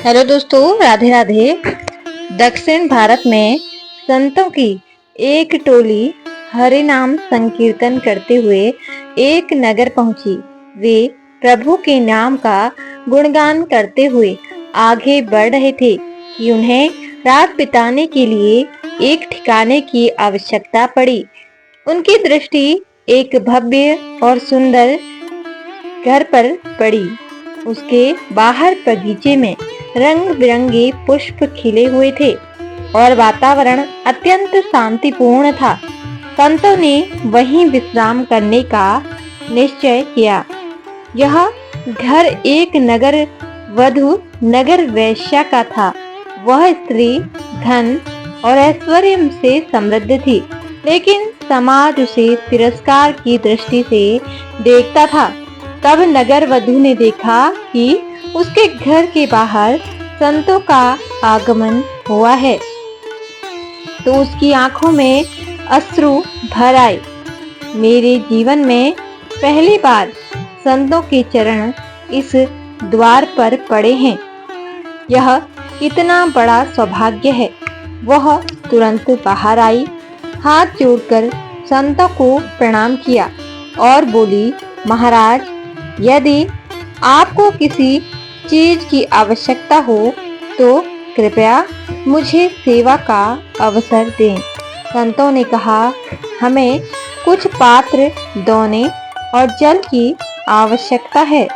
Hello दोस्तों, राधे राधे। दक्षिण भारत में संतों की एक टोली हरि नाम संकीर्तन करते हुए एक नगर पहुंची। वे प्रभु के नाम का गुणगान करते हुए आगे बढ़ रहे थे कि उन्हें रात बिताने के लिए एक ठिकाने की आवश्यकता पड़ी। उनकी दृष्टि एक भव्य और सुंदर घर पर पड़ी। उसके बाहर बगीचे में रंग बिरंगे पुष्प खिले हुए थे और वातावरण अत्यंत शांतिपूर्ण था। संतों ने वहीं विश्राम करने का निश्चय किया। यह घर एक नगर वधु नगर वैश्या का था। वह स्त्री धन और ऐश्वर्य से समृद्ध थी, लेकिन समाज उसे तिरस्कार की दृष्टि से देखता था। तब नगर वधु ने देखा कि उसके घर के बाहर संतों का आगमन हुआ है, तो उसकी आंखों में अश्रु भर आए। मेरे जीवन में पहली बार संतों के चरण इस द्वार पर पड़े हैं। यह इतना बड़ा सौभाग्य है। वह तुरंत बाहर आई, हाथ जोड़कर संतों को प्रणाम किया और बोली, महाराज, यदि आपको किसी चीज की आवश्यकता हो तो कृपया मुझे सेवा का अवसर दें। संतों ने कहा, हमें कुछ पात्र दोने और जल की आवश्यकता है।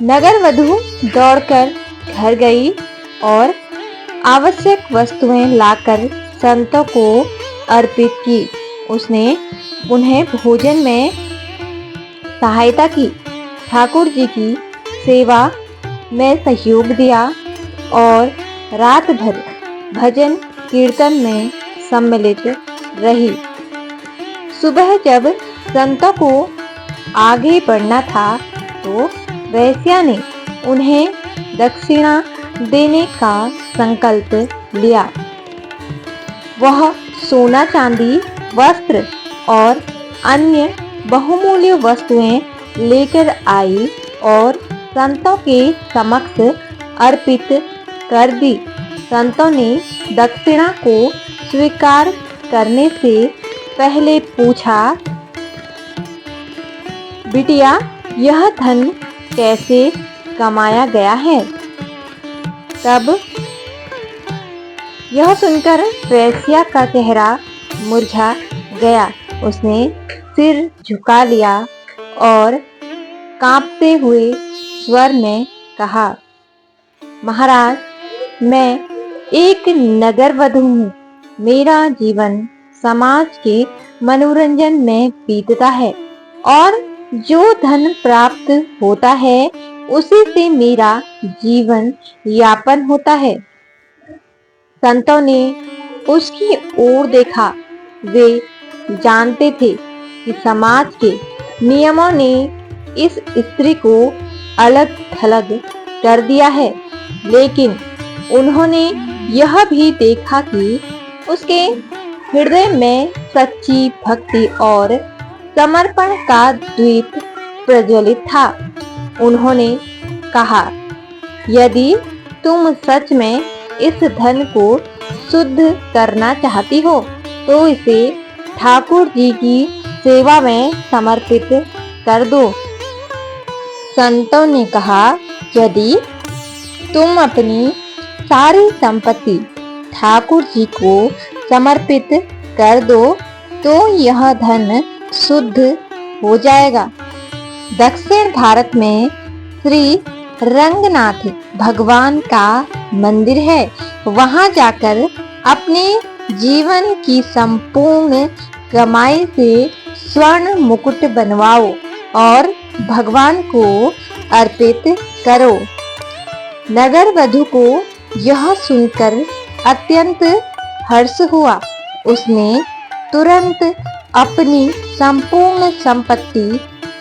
नगर वधु दौड़कर घर गई और आवश्यक वस्तुएं लाकर संतों को अर्पित की। उसने उन्हें भोजन में सहायता की, ठाकुर जी की सेवा में सहयोग दिया और रात भर भजन कीर्तन में सम्मिलित रही। सुबह जब संतों को आगे बढ़ना था तो वैश्या ने उन्हें दक्षिणा देने का संकल्प लिया। वह सोना चांदी वस्त्र और अन्य बहुमूल्य वस्तुएं लेकर आई और संतों के समक्ष अर्पित कर दी। संतों ने दक्षिणा को स्वीकार करने से पहले पूछा, बिटिया, यह धन कैसे कमाया गया है? तब यह सुनकर वैश्या का चेहरा मुरझा गया। उसने सिर झुका लिया और कांपते हुए स्वर में कहा, महाराज, मैं एक नगर वधु हूँ। मेरा जीवन समाज के मनोरंजन में बीतता है और जो धन प्राप्त होता है उसी से मेरा जीवन यापन होता है। संतों ने उसकी ओर देखा। वे जानते थे कि समाज के नियमों ने इस स्त्री को अलग थलग कर दिया है, लेकिन उन्होंने यह भी देखा कि उसके हृदय में सच्ची भक्ति और समर्पण का दीप प्रज्वलित था। उन्होंने कहा, यदि तुम सच में इस धन को शुद्ध करना चाहती हो तो इसे ठाकुर जी की सेवा में समर्पित कर दो। संतों ने कहा, यदि तुम अपनी सारी संपत्ति ठाकुर जी को समर्पित कर दो तो यह धन शुद्ध हो जाएगा। दक्षिण भारत में श्री रंगनाथ भगवान का मंदिर है। वहां जाकर अपने जीवन की संपूर्ण कमाई से स्वर्ण मुकुट बनवाओ और भगवान को अर्पित करो। नगर वधु को यह सुनकर अत्यंत हर्ष हुआ। उसने तुरंत अपनी संपूर्ण संपत्ति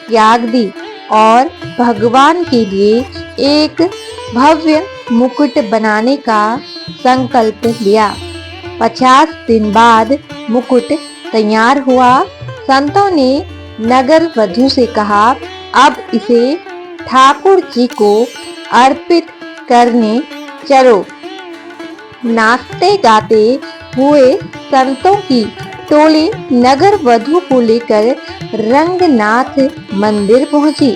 त्याग दी और भगवान के लिए एक भव्य मुकुट बनाने का संकल्प लिया। 50 दिन बाद मुकुट तैयार हुआ। संतों ने नगर वधु से कहा, अब इसे ठाकुर जी को अर्पित करने चलो। नाचते गाते हुए संतों की टोली नगर वधु को लेकर रंगनाथ मंदिर पहुंची।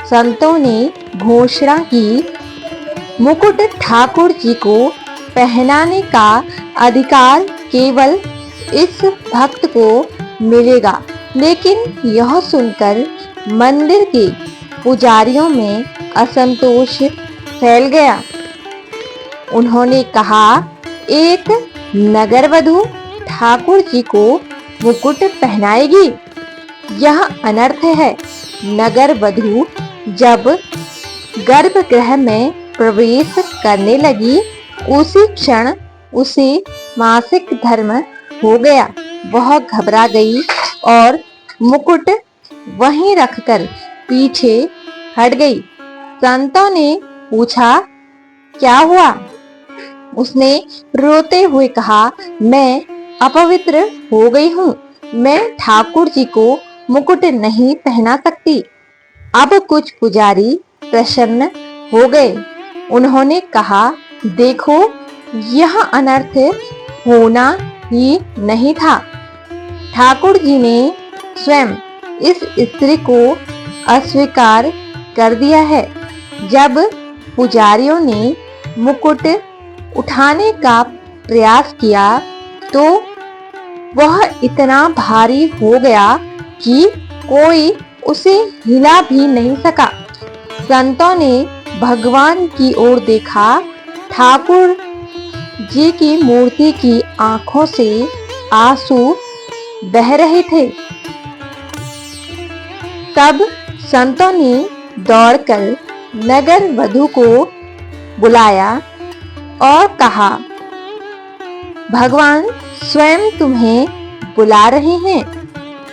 संतों ने घोषणा की, मुकुट ठाकुर जी को पहनाने का अधिकार केवल इस भक्त को मिलेगा। लेकिन यह सुनकर मंदिर के पुजारियों में असंतोष फैल गया। उन्होंने कहा, एक नगरवधु ठाकुर जी को मुकुट पहनाएगी, यह अनर्थ है। नगरवधु जब गर्भगृह में प्रवेश करने लगी, उसी क्षण उसे मासिक धर्म हो गया। वह घबरा गई और मुकुट वहीं रखकर पीछे हट गई। संतों ने पूछा, क्या हुआ? उसने रोते हुए कहा, मैं अपवित्र हो गई हूँ। मैं ठाकुर जी को मुकुट नहीं पहना सकती। अब कुछ पुजारी प्रसन्न हो गए। उन्होंने कहा, देखो, यह अनर्थ होना ही नहीं था। ठाकुर जी ने स्वयं इस स्त्री को अस्वीकार कर दिया है। जब पुजारियों ने मुकुट उठाने का प्रयास किया तो वह इतना भारी हो गया कि कोई उसे हिला भी नहीं सका। संतों ने भगवान की ओर देखा। ठाकुर जी की मूर्ति की आंखों से आंसू बह रहे थे। तब संतों ने दौड़कर नगर वधु को बुलाया और कहा, भगवान स्वयं तुम्हें बुला रहे हैं।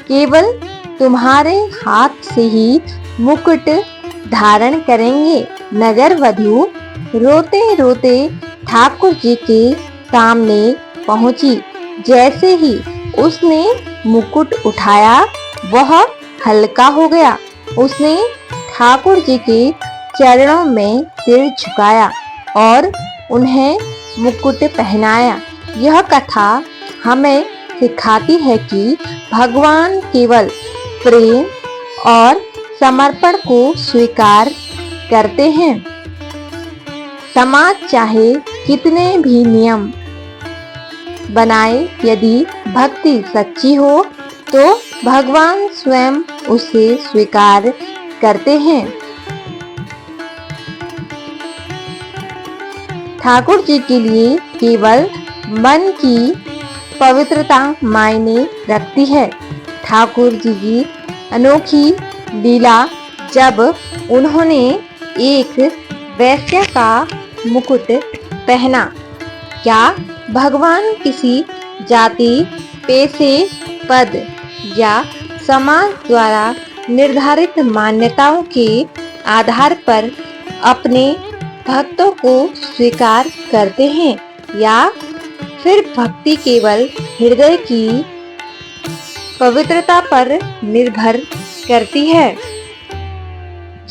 केवल तुम्हारे हाथ से ही मुकुट धारण करेंगे। नगर वधु रोते रोते ठाकुर जी के सामने पहुंची। जैसे ही उसने मुकुट उठाया, वह हल्का हो गया। उसने ठाकुर जी के चरणों में सिर झुकाया और उन्हें मुकुट पहनाया। यह कथा हमें सिखाती है कि भगवान केवल प्रेम और समर्पण को स्वीकार करते हैं। समाज चाहे कितने भी नियम बनाए, यदि भक्ति सच्ची हो तो भगवान स्वयं उसे स्वीकार करते हैं। ठाकुर जी के लिए केवल मन की पवित्रता मायने रखती है। ठाकुर जी की अनोखी लीला, जब उन्होंने एक वैश्य का मुकुट पहना। क्या भगवान किसी जाति, पेशे, पद या समाज द्वारा निर्धारित मान्यताओं के आधार पर अपने भक्तों को स्वीकार करते हैं, या फिर भक्ति केवल हृदय की पवित्रता पर निर्भर करती है?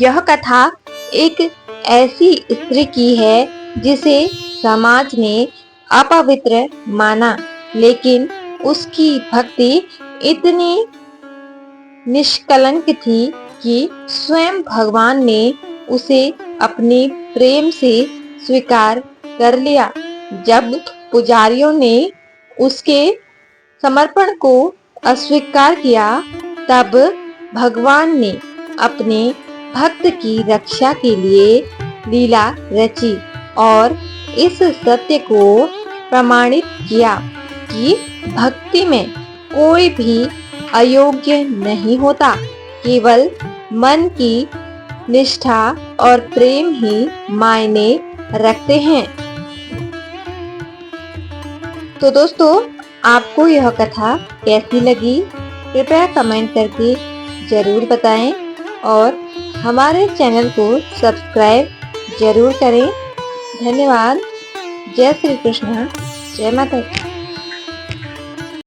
यह कथा एक ऐसी स्त्री की है जिसे समाज ने अपवित्र माना, लेकिन उसकी भक्ति इतनी निष्कलंक थी कि स्वयं भगवान ने उसे अपने प्रेम से स्वीकार कर लिया। जब पुजारियों ने उसके समर्पण को अस्वीकार किया, तब भगवान ने अपने भक्त की रक्षा के लिए लीला रची और इस सत्य को प्रमाणित किया कि भक्ति में कोई भी अयोग्य नहीं होता। केवल मन की निष्ठा और प्रेम ही मायने रखते हैं। तो दोस्तों, आपको यह कथा कैसी लगी, कृपया कमेंट करके जरूर बताएं और हमारे चैनल को सब्सक्राइब जरूर करें। धन्यवाद। जय श्री कृष्ण। जय माता दी।